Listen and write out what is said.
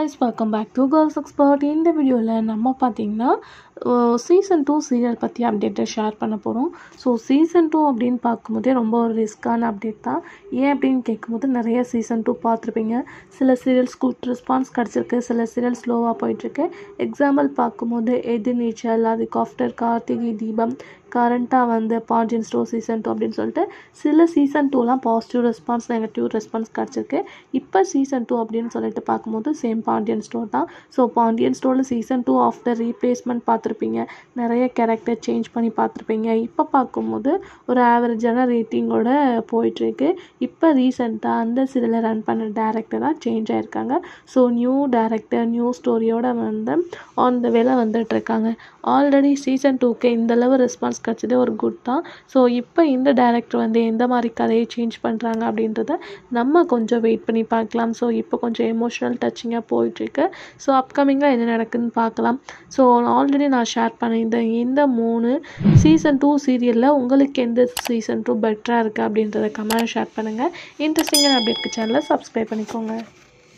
guys, welcome back to Girls Expert. இந்த வீடியோவில் நம்ம பார்த்தீங்கன்னா சீசன் 2 சீரியல் பற்றி அப்டேட்டை ஷேர் பண்ண போகிறோம். ஸோ சீசன் 2 அப்படின்னு பார்க்கும்போதே ரொம்ப ஒரு ரிஸ்க்கான அப்டேட் தான். ஏன் அப்படின்னு கேட்கும்போது நிறைய சீசன் 2 பார்த்துருப்பீங்க. சில சீரியல்ஸ் குட் ரெஸ்பான்ஸ் கிடச்சிருக்கு, சில சீரியல் ஸ்லோவாக போயிட்டுருக்கு. எக்ஸாம்பிள் பார்க்கும்போது எதிர்நீச்சல், அதுக்கு ஆஃப்டர் கார்த்திகை தீபம், கரண்ட்டாக வந்து பாண்டியன் ஸ்டோர் சீசன் 2 அப்படின்னு சொல்லிட்டு சில சீசன் 2லாம் பாசிட்டிவ் ரெஸ்பான்ஸ், நெகட்டிவ் ரெஸ்பான்ஸ் கிடச்சிருக்கு. இப்போ சீசன் 2 அப்படின்னு சொல்லிட்டு பார்க்கும்போது சேம் பாண்டியன் ஸ்டோர் தான். ஸோ பாண்டியன் ஸ்டோரில் சீசன் 2 ஆஃப்டர் ரீப்ளேஸ்மெண்ட் பார்த்துருப்பீங்க, நிறைய கேரக்டர் சேஞ்ச் பண்ணி பார்த்துருப்பீங்க. இப்போ பார்க்கும்போது ஒரு ஆவரேஜான ரேட்டிங்கோட போயிட்டுருக்கு. இப்போ ரீசெண்டாக அந்த சீரியலை ரன் பண்ண டேரக்டர் தான் சேஞ்ச் ஆகிருக்காங்க. ஸோ நியூ டேரக்டர் நியூ ஸ்டோரியோட வந்து ஆன் த வேலை வந்துட்டுருக்காங்க. ஆல்ரெடி சீசன் 2க்கு இந்தளவு ரெஸ்பான்ஸ் கிடச்சதே ஒரு குட் தான். ஸோ இப்போ இந்த டேரக்டர் வந்து எந்த மாதிரி கதையை சேஞ்ச் பண்ணுறாங்க அப்படின்றத நம்ம கொஞ்சம் வெயிட் பண்ணி பார்க்கலாம். ஸோ இப்போ கொஞ்சம் எமோஷ்னல் டச்சிங்காக போயிட்டுருக்கு. ஸோ அப்கமிங்காக என்ன நடக்குதுன்னு பார்க்கலாம். ஸோ ஆல்ரெடி நான் ஷேர் பண்ணியிருந்தேன் இந்த 3 சீசன் 2 சீரியலில் உங்களுக்கு எந்த சீசன் 2 பெட்டராக இருக்குது அப்படின்றத கமெண்ட் ஷேர் பண்ணுங்கள். இன்ட்ரெஸ்டிங்கான அப்டேட்க்கு சேனலை சப்ஸ்கிரைப் பண்ணிக்கோங்க.